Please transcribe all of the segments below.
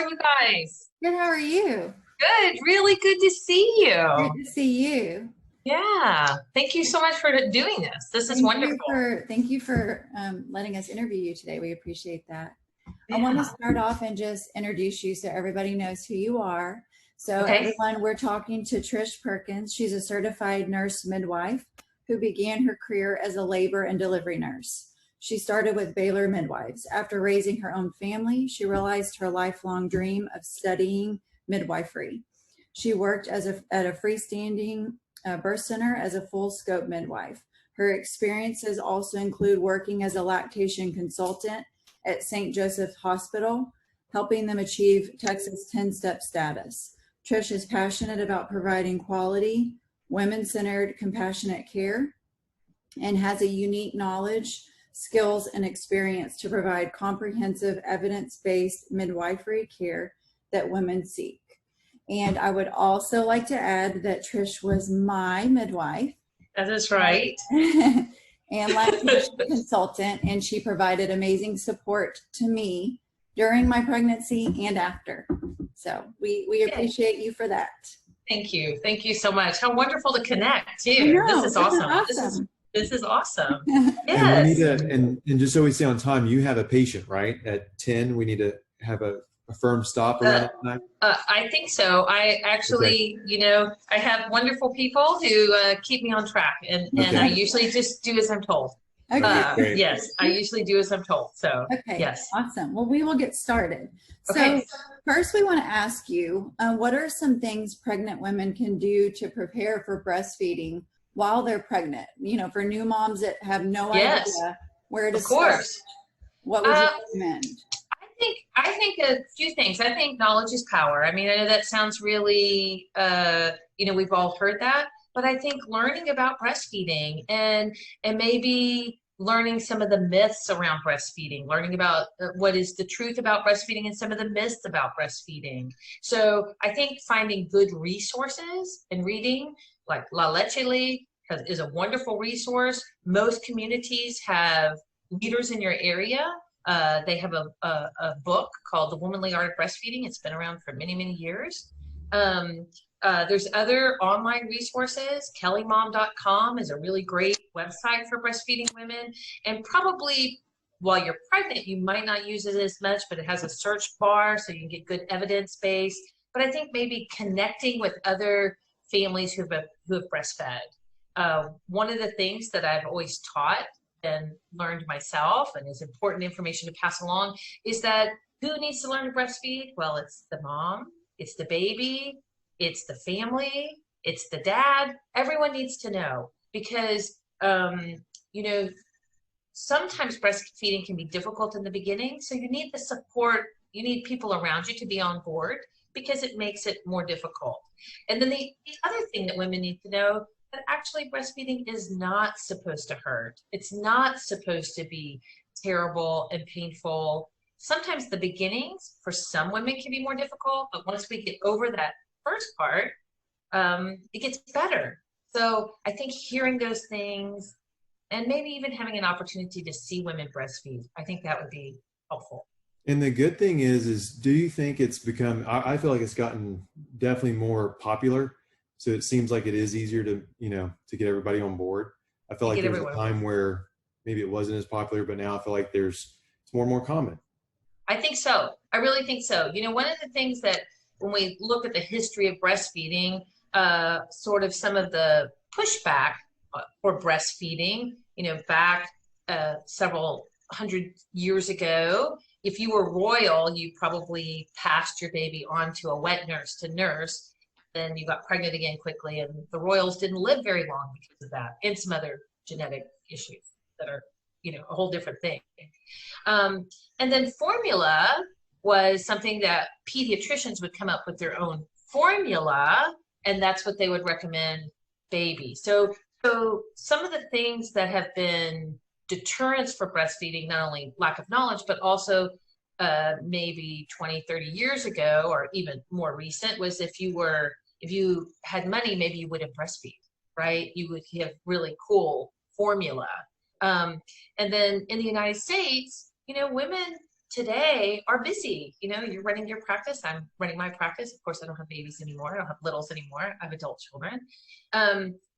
How are you guys? Good, how are you? Good, really good to see Great you. to see you. Yeah, thank you so much for doing this. This is wonderful. Thank you for letting us interview you today. We appreciate that. I want to Yeah. start off and just introduce you so everybody knows who you are. So Okay. everyone, we're talking to Trish Perkins. She's a certified nurse midwife who began her career as a labor and delivery nurse. She started with Baylor Midwives. After raising her own family, she realized her lifelong dream of studying midwifery. She worked at a freestanding birth center as a full scope midwife. Her experiences also include working as a lactation consultant at St. Joseph Hospital, helping them achieve Texas 10-step status. Trish is passionate about providing quality, women-centered, compassionate care and has a unique knowledge, skills, and experience to provide comprehensive, evidence-based midwifery care that women seek. And I would also like to add that Trish was my midwife. That is right. And lactation consultant, and she provided amazing support to me during my pregnancy and after. So we appreciate you for that. Thank you. Thank you so much. How wonderful to connect too. This is awesome. This is awesome. Yes. And we need to, and just so we stay on time, you have a patient, right? At 10, we need to have a firm stop around that time? I think so. I actually, I have wonderful people who keep me on track, and I usually just do as I'm told. Okay. Yes, I usually do as I'm told. So, okay. Yes. Awesome. Well, we will get started. Okay. So first we want to ask you, what are some things pregnant women can do to prepare for breastfeeding while they're pregnant? For new moms that have no idea where to start. What would you recommend? I think a few things. I think knowledge is power. I mean, I know that sounds really, we've all heard that, but I think learning about breastfeeding and maybe learning some of the myths around breastfeeding, learning about what is the truth about breastfeeding and some of the myths about breastfeeding. So I think finding good resources and reading, like Latch is a wonderful resource. Most communities have leaders in your area. They have a book called The Womanly Art of Breastfeeding. It's been around for many, many years. There's other online resources. kellymom.com is a really great website for breastfeeding women. And probably while you're pregnant, you might not use it as much, but it has a search bar so you can get good evidence base. But I think maybe connecting with other families who have breastfed. One of the things that I've always taught and learned myself, and is important information to pass along, is that who needs to learn to breastfeed? Well, it's the mom, it's the baby, it's the family, it's the dad. Everyone needs to know because, sometimes breastfeeding can be difficult in the beginning. So you need the support, you need people around you to be on board because it makes it more difficult. And then the other thing that women need to know, that actually breastfeeding is not supposed to hurt. It's not supposed to be terrible and painful. Sometimes the beginnings for some women can be more difficult, but once we get over that first part, it gets better. So I think hearing those things and maybe even having an opportunity to see women breastfeed, I think that would be helpful. And the good thing is do you think it's become, I feel like it's gotten definitely more popular. So it seems like it is easier to, to get everybody on board. I feel like there was a time where maybe it wasn't as popular, but now I feel like it's more and more common. I think so. I really think so. One of the things that when we look at the history of breastfeeding, sort of some of the pushback for breastfeeding, back several hundred years ago, if you were royal, you probably passed your baby on to a wet nurse to nurse. Then you got pregnant again quickly, and the royals didn't live very long because of that, and some other genetic issues that are, a whole different thing. And then formula was something that pediatricians would come up with their own formula, and that's what they would recommend babies. So some of the things that have been deterrents for breastfeeding, not only lack of knowledge, but also maybe 20, 30 years ago, or even more recent, was if you had money, maybe you wouldn't breastfeed, right? You would have really cool formula. And then in the United States, women today are busy. You know, you're running your practice. I'm running my practice. Of course, I don't have babies anymore. I don't have littles anymore. I have adult children.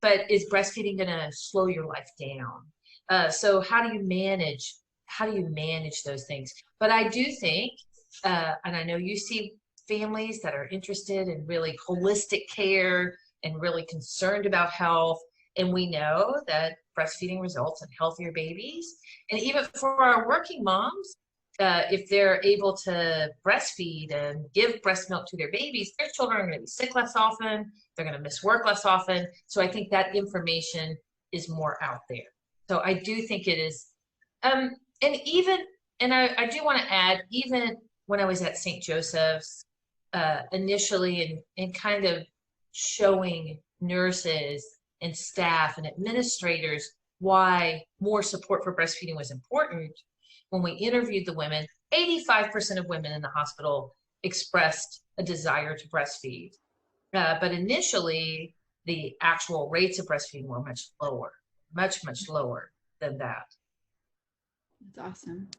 But is breastfeeding going to slow your life down? So how do you manage those things? But I do think, and I know you see families that are interested in really holistic care and really concerned about health. And we know that breastfeeding results in healthier babies. And even for our working moms, if they're able to breastfeed and give breast milk to their babies, their children are going to be sick less often. They're going to miss work less often. So I think that information is more out there. So I do think it is. And I do want to add, even when I was at St. Joseph's initially and kind of showing nurses and staff and administrators why more support for breastfeeding was important, when we interviewed the women, 85% of women in the hospital expressed a desire to breastfeed. But initially, the actual rates of breastfeeding were much lower, much lower than that. That's awesome.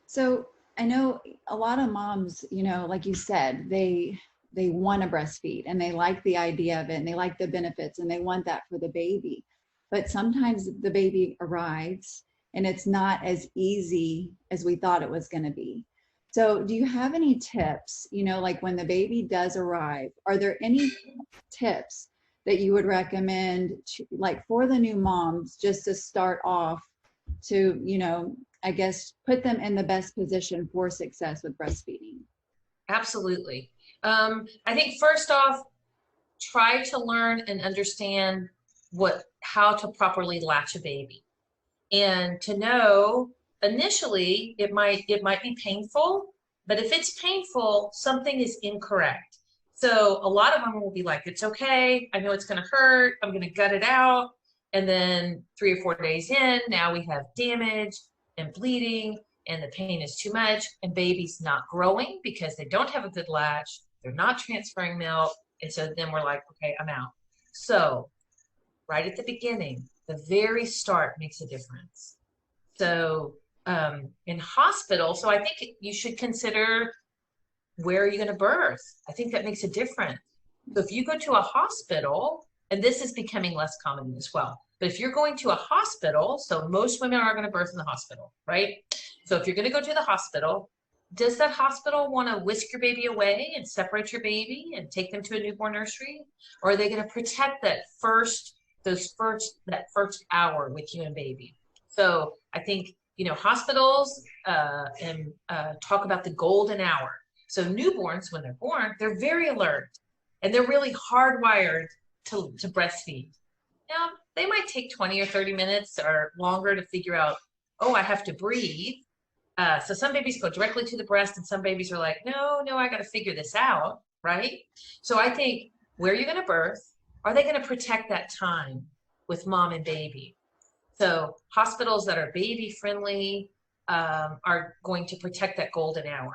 So I know a lot of moms, you know, like you said, they want to breastfeed and they like the idea of it and they like the benefits and they want that for the baby. But sometimes the baby arrives and it's not as easy as we thought it was going to be. So do you have any tips, you know, like when the baby does arrive, are there any tips that you would recommend to, like for the new moms, just to start off to, you know, I guess, put them in the best position for success with breastfeeding? Absolutely. I think first off, try to learn and understand how to properly latch a baby. And to know initially it might be painful, but if it's painful, something is incorrect. So a lot of them will be like, it's okay, I know it's going to hurt, I'm going to gut it out. And then 3 or 4 days in, now we have damage and bleeding and the pain is too much and baby's not growing because they don't have a good latch, they're not transferring milk. And so then we're like, okay, I'm out. So right at the beginning, the very start makes a difference. So in hospital, so I think you should consider, where are you going to birth? I think that makes a difference. So if you go to a hospital, and this is becoming less common as well, but if you're going to a hospital, so most women are going to birth in the hospital, right? So if you're going to go to the hospital, does that hospital want to whisk your baby away and separate your baby and take them to a newborn nursery? Or are they going to protect that first hour with you and baby? So I think, you know, hospitals talk about the golden hour. So newborns, when they're born, they're very alert and they're really hardwired to breastfeed. Now, they might take 20 or 30 minutes or longer to figure out, oh, I have to breathe. So some babies go directly to the breast and some babies are like, no, I got to figure this out, right? So I think, where you're going to birth, are they going to protect that time with mom and baby? So hospitals that are baby friendly are going to protect that golden hour.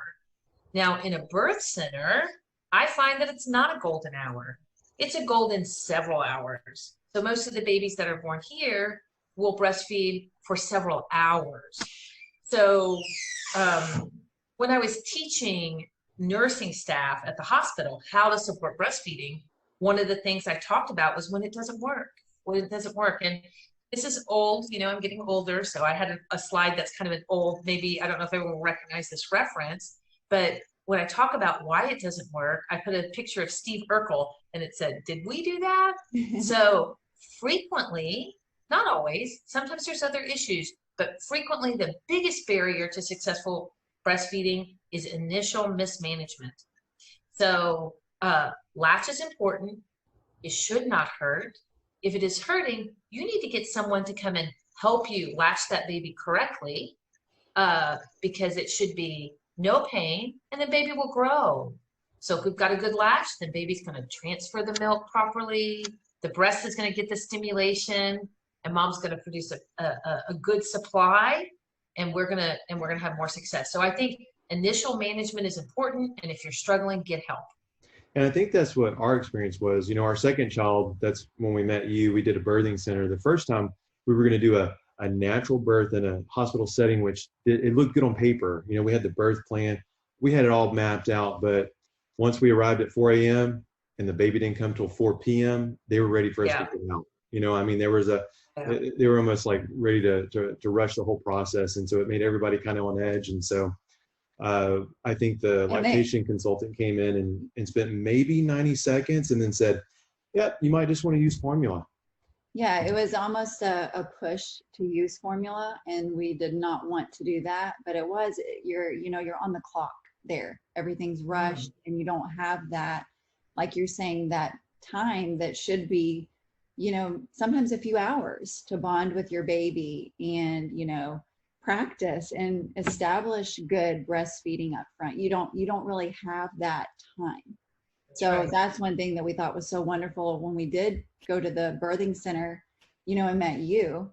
Now, in a birth center, I find that it's not a golden hour. It's a golden several hours. So most of the babies that are born here will breastfeed for several hours. So when I was teaching nursing staff at the hospital how to support breastfeeding, one of the things I talked about was when it doesn't work. And this is old, you know, I'm getting older. So I had a slide that's kind of an old, maybe, I don't know if everyone will recognize this reference, but when I talk about why it doesn't work, I put a picture of Steve Urkel and it said, did we do that? So frequently, not always, sometimes there's other issues, but frequently the biggest barrier to successful breastfeeding is initial mismanagement. So latch is important. It should not hurt. If it is hurting, you need to get someone to come and help you latch that baby correctly, because it should be no pain, and then baby will grow. So if we've got a good latch, then baby's going to transfer the milk properly. The breast is going to get the stimulation, and mom's going to produce a good supply, and we're going to have more success. So I think initial management is important, and if you're struggling, get help. And I think that's what our experience was. You know, our second child, that's when we met you, we did a birthing center. The first time we were going to do a a natural birth in a hospital setting, which it looked good on paper. You know, we had the birth plan, we had it all mapped out, but once we arrived at 4 a.m. and the baby didn't come till 4 p.m., they were ready for us to get out. You know, I mean, there was they were almost like ready to rush the whole process. And so it made everybody kind of on edge. And so I think the lactation consultant came in and spent maybe 90 seconds and then said, yep, you might just want to use formula. Yeah, it was almost a push to use formula, and we did not want to do that, but it was, you're on the clock there. Everything's rushed, and you don't have that, like you're saying, that time that should be, you know, sometimes a few hours to bond with your baby and, you know, practice and establish good breastfeeding up front. You don't really have that time. So that's one thing that we thought was so wonderful when we did go to the birthing center, you know, and met you.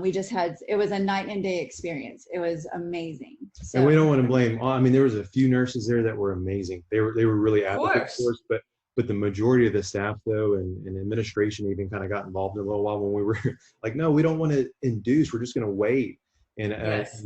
We just had, it was a night and day experience. It was amazing. So, and we don't want to blame. I mean, there was a few nurses there that were amazing. They were really advocates for us, but the majority of the staff though, and administration even kind of got involved in a little while when we were like, no, we don't want to induce. We're just going to wait. And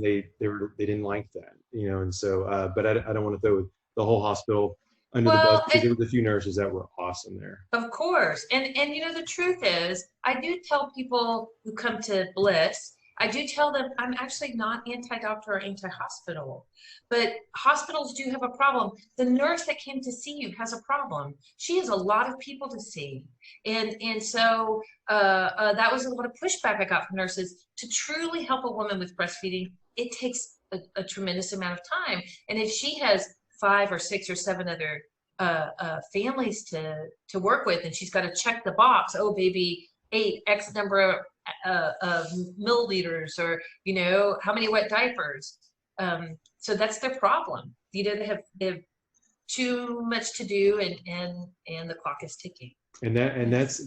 they didn't like that, you know. And so, but I don't want to throw the whole hospital under the bus, because there was a few nurses that were awesome there. Of course. And you know, the truth is, I do tell people who come to Bliss, I do tell them I'm actually not anti-doctor or anti-hospital, but hospitals do have a problem. The nurse that came to see you has a problem. She has a lot of people to see. And so that was a lot of pushback I got from nurses. To truly help a woman with breastfeeding, it takes a tremendous amount of time. And if she has 5 or 6 or 7 other families to work with, and she's got to check the box, oh, baby ate X number of milliliters, or, you know, how many wet diapers. So that's their problem. You know, they have too much to do, and the clock is ticking. And that's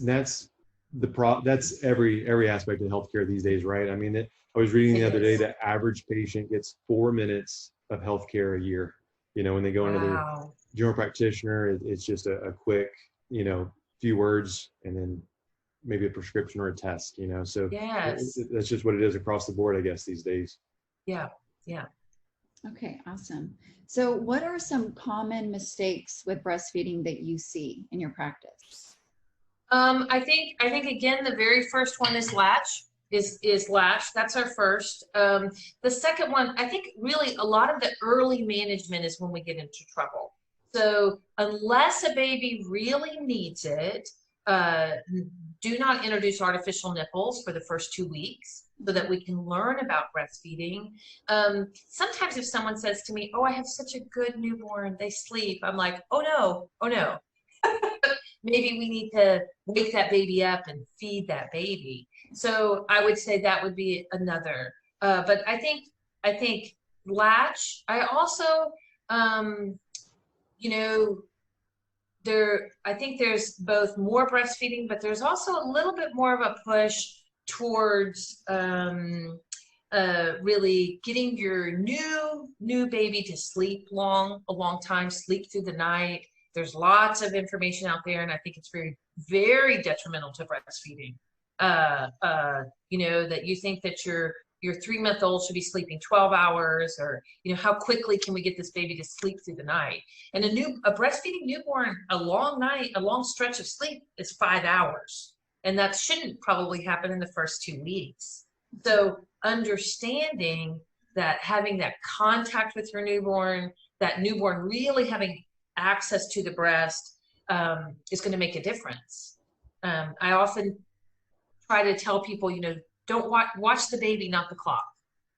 every aspect of healthcare these days, right? I mean, I was reading the other day that average patient gets 4 minutes of healthcare a year. You know, when they go into the general practitioner, it's just a quick, you know, few words, and then maybe a prescription or a test, you know. So that's just what it is across the board, I guess, these days. Yeah. Okay, awesome. So what are some common mistakes with breastfeeding that you see in your practice? I think again, the very first one is Latch. Is Latch. That's our first. The second one, I think really a lot of the early management is when we get into trouble. So unless a baby really needs it, do not introduce artificial nipples for the first 2 weeks so that we can learn about breastfeeding. Sometimes if someone says to me, oh, I have such a good newborn, they sleep, I'm like, oh no. Maybe we need to wake that baby up and feed that baby. So I would say that would be another. But I think Latch. I also, you know, I think there's both more breastfeeding, but there's also a little bit more of a push towards really getting your new baby to sleep a long time, sleep through the night. There's lots of information out there, and I think it's very, very detrimental to breastfeeding. You know, that you think that your 3-month-old should be sleeping 12 hours, or, you know, how quickly can we get this baby to sleep through the night? And a breastfeeding newborn, a long stretch of sleep is 5 hours. And that shouldn't probably happen in the first 2 weeks. So understanding that, having that contact with your newborn, that newborn really having access to the breast is going to make a difference. I often try to tell people, you know, don't watch the baby, not the clock.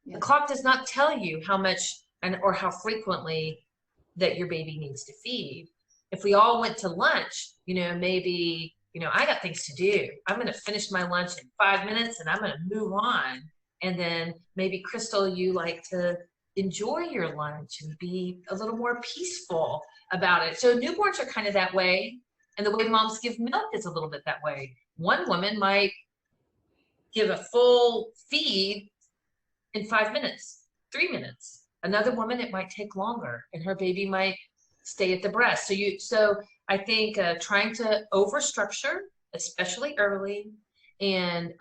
Yeah. The clock does not tell you how much or how frequently that your baby needs to feed. If we all went to lunch, you know, maybe, you know, I got things to do. I'm going to finish my lunch in 5 minutes and I'm going to move on. And then maybe, Crystal, you like to enjoy your lunch and be a little more peaceful about it. So newborns are kind of that way. And the way moms give milk is a little bit that way. One woman might give a full feed in 5 minutes, 3 minutes. Another woman, it might take longer, and her baby might stay at the breast. So I think trying to overstructure, especially early, and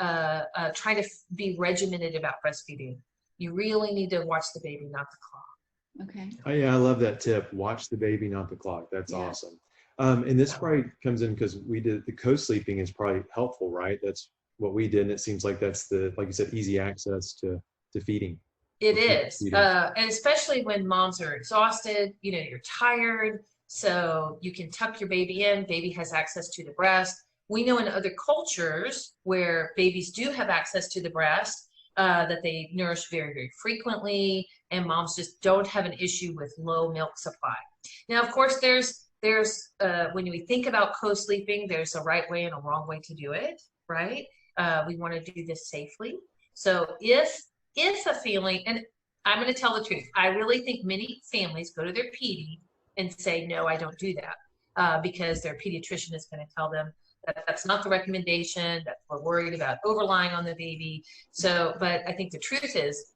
try to be regimented about breastfeeding. You really need to watch the baby, not the clock. Okay. Oh, yeah, I love that tip. Watch the baby, not the clock. That's awesome. And this probably comes in because we did the co-sleeping is probably helpful, right? That's what we did. And it seems like that's the, like you said, easy access to feeding. It is. And especially when moms are exhausted, you know, you're tired. So you can tuck your baby in, baby has access to the breast. We know in other cultures where babies do have access to the breast, that they nourish very, very frequently, and moms just don't have an issue with low milk supply. Now, of course, there's when we think about co-sleeping, there's a right way and a wrong way to do it, right? We want to do this safely. So if a family, and I'm going to tell the truth, I really think many families go to their PD and say, no, I don't do that, because their pediatrician is going to tell them that that's not the recommendation, that we're worried about overlying on the baby. So, but I think the truth is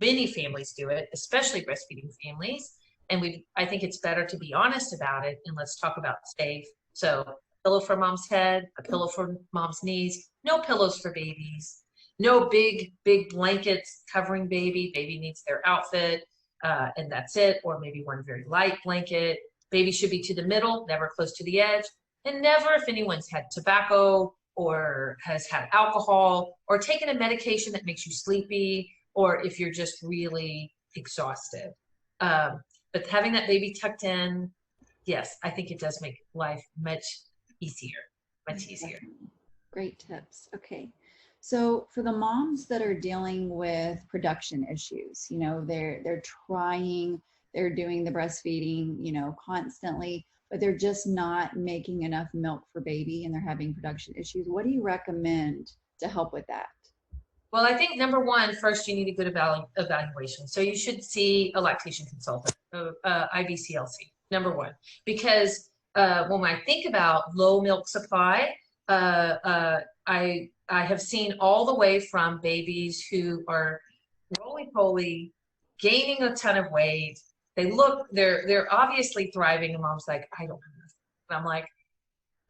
many families do it, especially breastfeeding families. And I think it's better to be honest about it, and let's talk about safe. So a pillow for mom's head, a pillow for mom's knees, no pillows for babies, no big blankets covering baby. Baby needs their outfit, and that's it. Or maybe one very light blanket. Baby should be to the middle, never close to the edge. And never if anyone's had tobacco or has had alcohol or taken a medication that makes you sleepy, or if you're just really exhausted. But having that baby tucked in, yes, I think it does make life much easier, much easier. Great tips. Okay. So for the moms that are dealing with production issues, you know, they're doing the breastfeeding, you know, constantly, but they're just not making enough milk for baby and they're having production issues. What do you recommend to help with that? Well, I think number one, first you need a good evaluation. So you should see a lactation consultant, IBCLC, number one, because when I think about low milk supply, I have seen all the way from babies who are roly-poly, gaining a ton of weight. They're obviously thriving, and mom's like, I don't have enough. And I'm like,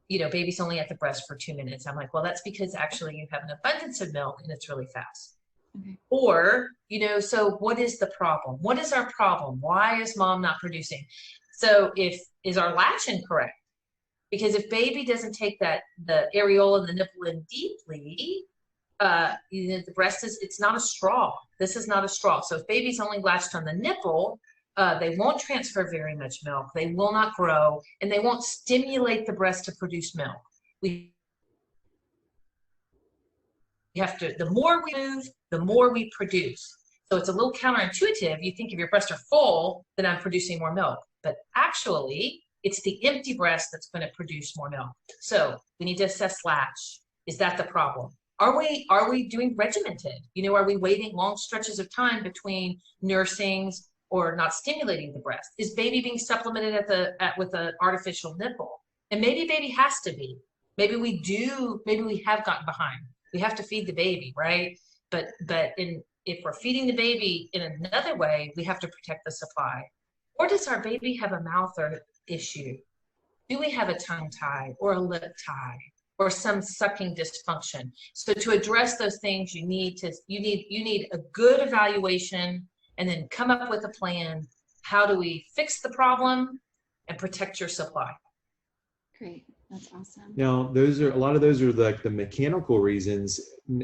you know, baby's only at the breast for 2 minutes. I'm like, well, that's because actually you have an abundance of milk and it's really fast. Okay. Or, you know, so what is the problem? What is our problem? Why is mom not producing? So is our latch incorrect? Because if baby doesn't take the areola and the nipple in deeply, you know, the breast it's not a straw. This is not a straw. So if baby's only latched on the nipple, they won't transfer very much milk. They will not grow, and they won't stimulate the breast to produce milk. We have to, the more we move, the more we produce. So it's a little counterintuitive. You think if your breasts are full, then I'm producing more milk. But actually, it's the empty breast that's going to produce more milk. So we need to assess latch. Is that the problem? Are we doing regimented? You know, are we waiting long stretches of time between nursings or not stimulating the breast? Is baby being supplemented with an artificial nipple? And maybe baby has to be. Maybe we have gotten behind. We have to feed the baby, right? But if we're feeding the baby in another way, we have to protect the supply. Or does our baby have a mouth or issue? Do we have a tongue tie or a lip tie or some sucking dysfunction? So to address those things, you need a good evaluation, and then come up with a plan. How do we fix the problem and protect your supply? Great. That's awesome. Now, a lot of those are like the mechanical reasons,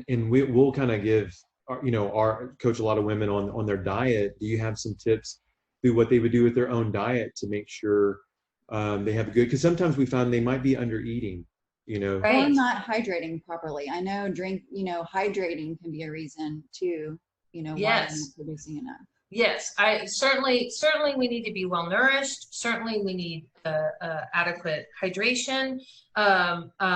and we'll kind of give, coach a lot of women on their diet. Do you have some tips through what they would do with their own diet to make sure they have a good, because sometimes we find they might be under eating, you know. Right. Or not hydrating properly. I know hydrating can be a reason too, you know, why I'm not producing enough. Yes, certainly we need to be well nourished. Certainly we need adequate hydration, and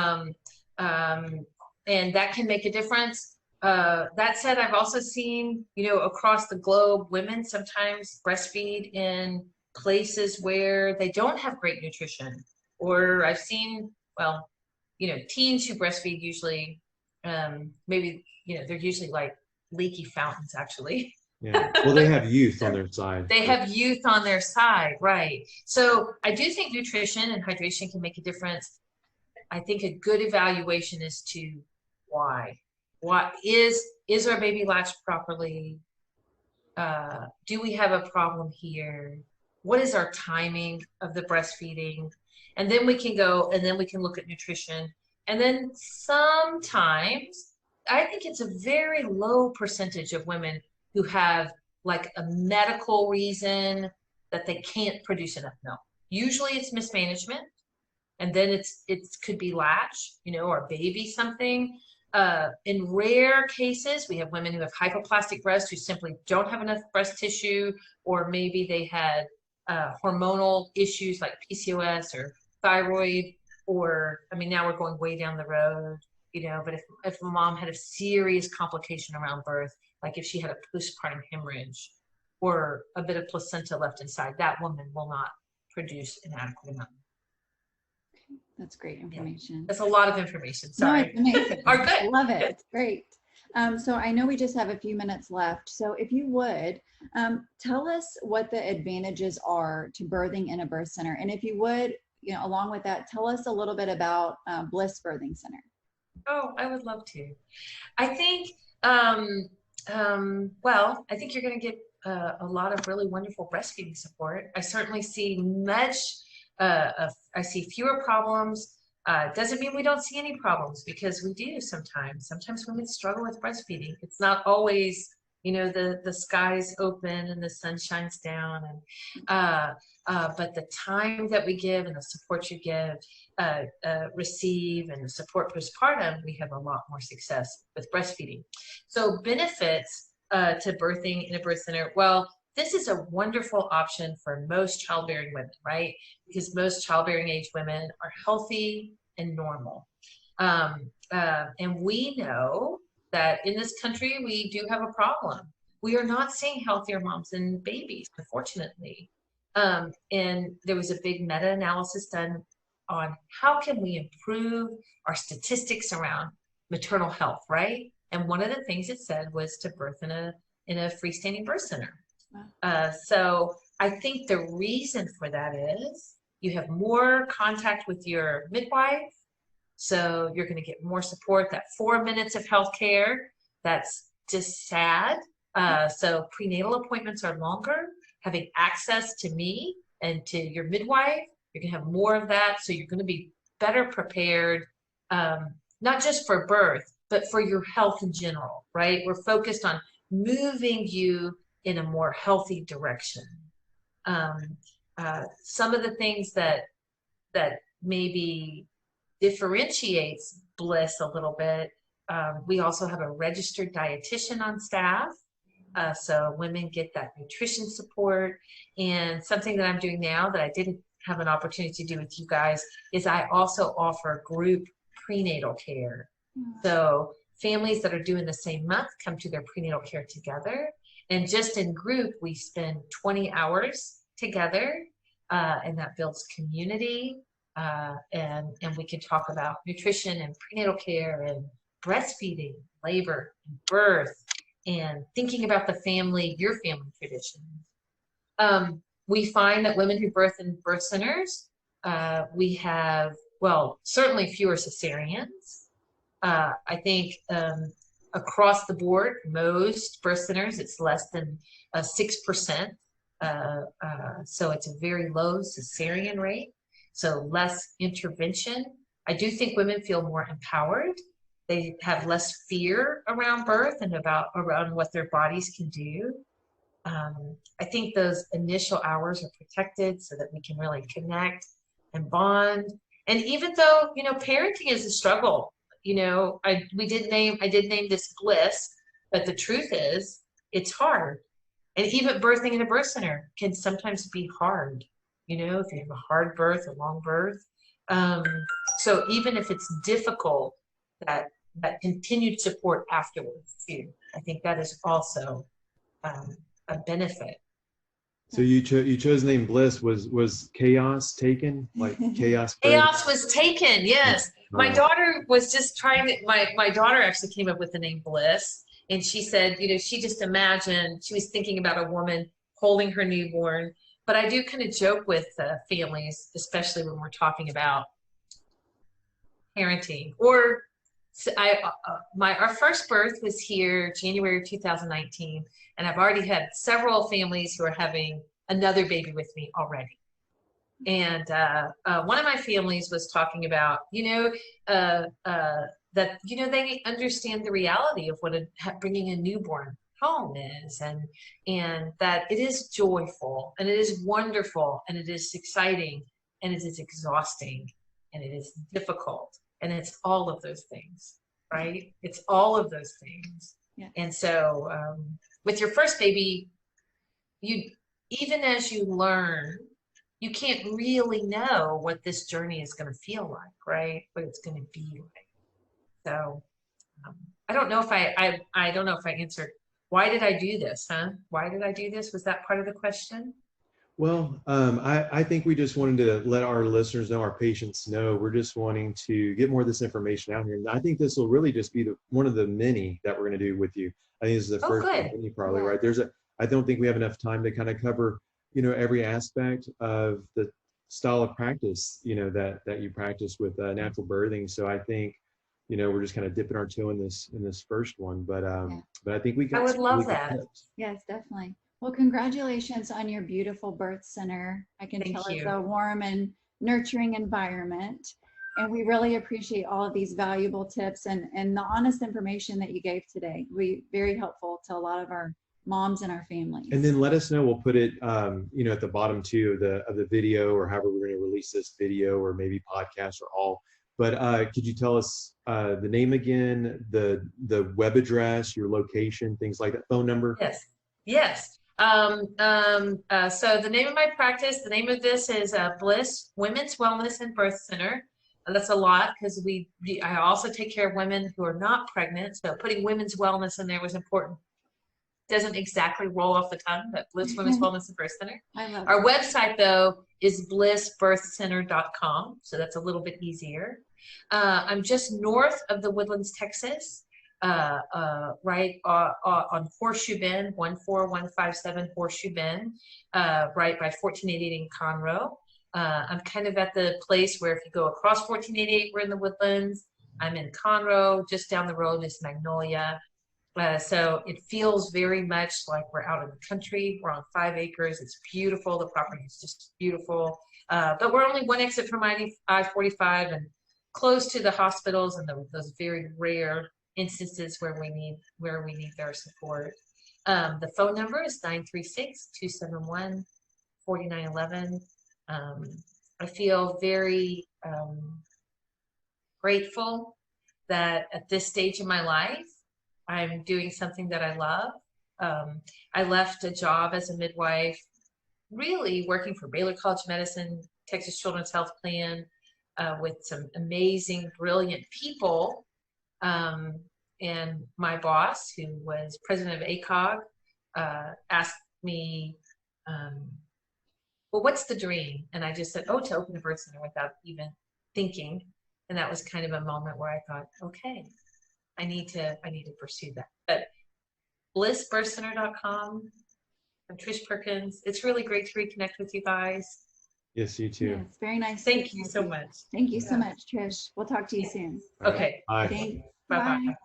that can make a difference. That said, I've also seen, you know, across the globe, women sometimes breastfeed in places where they don't have great nutrition. Or I've seen, well, you know, teens who breastfeed usually, maybe, you know, they're usually like leaky fountains, actually. Yeah. Well, they have youth on their side. They have youth on their side, right? So I do think nutrition and hydration can make a difference. I think a good evaluation is to why. What is our baby latched properly? Do we have a problem here? What is our timing of the breastfeeding? And then we can go, and then we can look at nutrition. And then sometimes, I think it's a very low percentage of women who have like a medical reason that they can't produce enough milk. Usually it's mismanagement, and then it could be latch, or baby something. In rare cases, we have women who have hypoplastic breasts who simply don't have enough breast tissue, or maybe they had hormonal issues like PCOS or thyroid, or, now we're going way down the road, but if a mom had a serious complication around birth, like if she had a postpartum hemorrhage or a bit of placenta left inside, that woman will not produce an adequate amount. That's great information. Yeah. That's a lot of information. Sorry. No, it's amazing. Are good. I love it. It's great. So I know we just have a few minutes left. So if you would, tell us what the advantages are to birthing in a birth center. And if you would, along with that, tell us a little bit about Bliss Birthing Center. Oh, I would love to. I think, well, I think you're going to get a lot of really wonderful breastfeeding support. I certainly see I see fewer problems. Doesn't mean we don't see any problems, because we do sometimes. Sometimes women struggle with breastfeeding. It's not always, the sky's open and the sun shines down. And but the time that we give and the support you receive and the support postpartum, we have a lot more success with breastfeeding. So benefits to birthing in a birth center. Well, this is a wonderful option for most childbearing women, right? Because most childbearing age women are healthy and normal. And we know that in this country, we do have a problem. We are not seeing healthier moms and babies, unfortunately. And there was a big meta-analysis done on how can we improve our statistics around maternal health, right? And one of the things it said was to birth in a freestanding birth center. So I think the reason for that is you have more contact with your midwife, so you're going to get more support. That 4 minutes of healthcare, that's just sad. So prenatal appointments are longer. Having access to me and to your midwife, you're going to have more of that. So you're going to be better prepared, not just for birth, but for your health in general, right? We're focused on moving you in a more healthy direction. Some of the things that maybe differentiates Bliss a little bit, we also have a registered dietitian on staff. So women get that nutrition support. And something that I'm doing now that I didn't have an opportunity to do with you guys is I also offer group prenatal care. So families that are doing the same month come to their prenatal care together. And just in group, we spend 20 hours together, and that builds community. And we can talk about nutrition and prenatal care and breastfeeding, labor, and birth, and thinking about the family, your family traditions. We find that women who birth in birth centers, we have, well, certainly fewer cesareans. I think across the board, most birth centers, it's less than 6%. So it's a very low cesarean rate, so less intervention. I do think women feel more empowered. They have less fear around birth and around what their bodies can do. I think those initial hours are protected so that we can really connect and bond. And even though, parenting is a struggle, I did name this Bliss, but the truth is it's hard. And even birthing in a birth center can sometimes be hard, if you have a hard birth, a long birth. So even if it's difficult, that continued support afterwards too, I think that is also a benefit. So you chose the name Bliss. Was chaos taken? Like chaos? Chaos was taken. Yes. My daughter was just trying to, my daughter actually came up with the name Bliss, and she said, she just imagined, she was thinking about a woman holding her newborn. But I do kind of joke with families, especially when we're talking about parenting or So our first birth was here January of 2019, and I've already had several families who are having another baby with me already. And one of my families was talking about, that, they understand the reality of what bringing a newborn home is, and that it is joyful, and it is wonderful, and it is exciting, and it is exhausting, and it is difficult, and it's all of those things, right? It's all of those things. Yeah. And so with your first baby, even as you learn, you can't really know what this journey is going to feel like, right? What it's going to be like. So I don't know if I don't know if I answered. Why did I do this, huh? Why did I do this? Was that part of the question? Well, I think we just wanted to let our listeners know, our patients know, we're just wanting to get more of this information out here. And I think this will really just be one of the many that we're going to do with you. I think this is the first of many, probably, right? I don't think we have enough time to kind of cover, every aspect of the style of practice, that you practice with natural birthing. So I think, we're just kind of dipping our toe in this first one, but I think we got. I would love that. Tips. Yes, definitely. Well, congratulations on your beautiful birth center. I can tell it's a warm and nurturing environment. And we really appreciate all of these valuable tips and the honest information that you gave today. Very helpful to a lot of our moms and our families. And then let us know. We'll put it, at the bottom too of the video, or however we're going to release this video, or maybe podcast, or all. But could you tell us the name again, the web address, your location, things like that, phone number? Yes. So the name of my practice, the name of this is Bliss Women's Wellness and Birth Center. That's a lot, because I also take care of women who are not pregnant. So putting women's wellness in there was important. Doesn't exactly roll off the tongue, but Bliss Women's Wellness and Birth Center. Our website, though, is blissbirthcenter.com. So that's a little bit easier. I'm just north of the Woodlands, Texas, right on Horseshoe Bend, 14157 Horseshoe Bend, right by 1488 in Conroe. I'm kind of at the place where if you go across 1488, we're in the Woodlands. I'm in Conroe. Just down the road is Magnolia. So it feels very much like we're out in the country. We're on 5 acres. It's beautiful. The property is just beautiful. But we're only one exit from I-45 and close to the hospitals and those very rare instances where we need their support. The phone number is 936-271-4911. I feel very grateful that at this stage of my life, I'm doing something that I love. I left a job as a midwife, really working for Baylor College of Medicine, Texas Children's Health Plan, with some amazing, brilliant people. And my boss, who was president of ACOG, asked me, well, what's the dream? And I just said, to open a birth center, without even thinking. And that was kind of a moment where I thought, okay, I need to pursue that. But blissbirthcenter.com. I'm Trish Perkins. It's really great to reconnect with you guys. Yes, you too. Yes, very nice. Thank you so much. Thank you so much, Trish. We'll talk to you soon. Okay. Bye. Thanks. Bye-bye.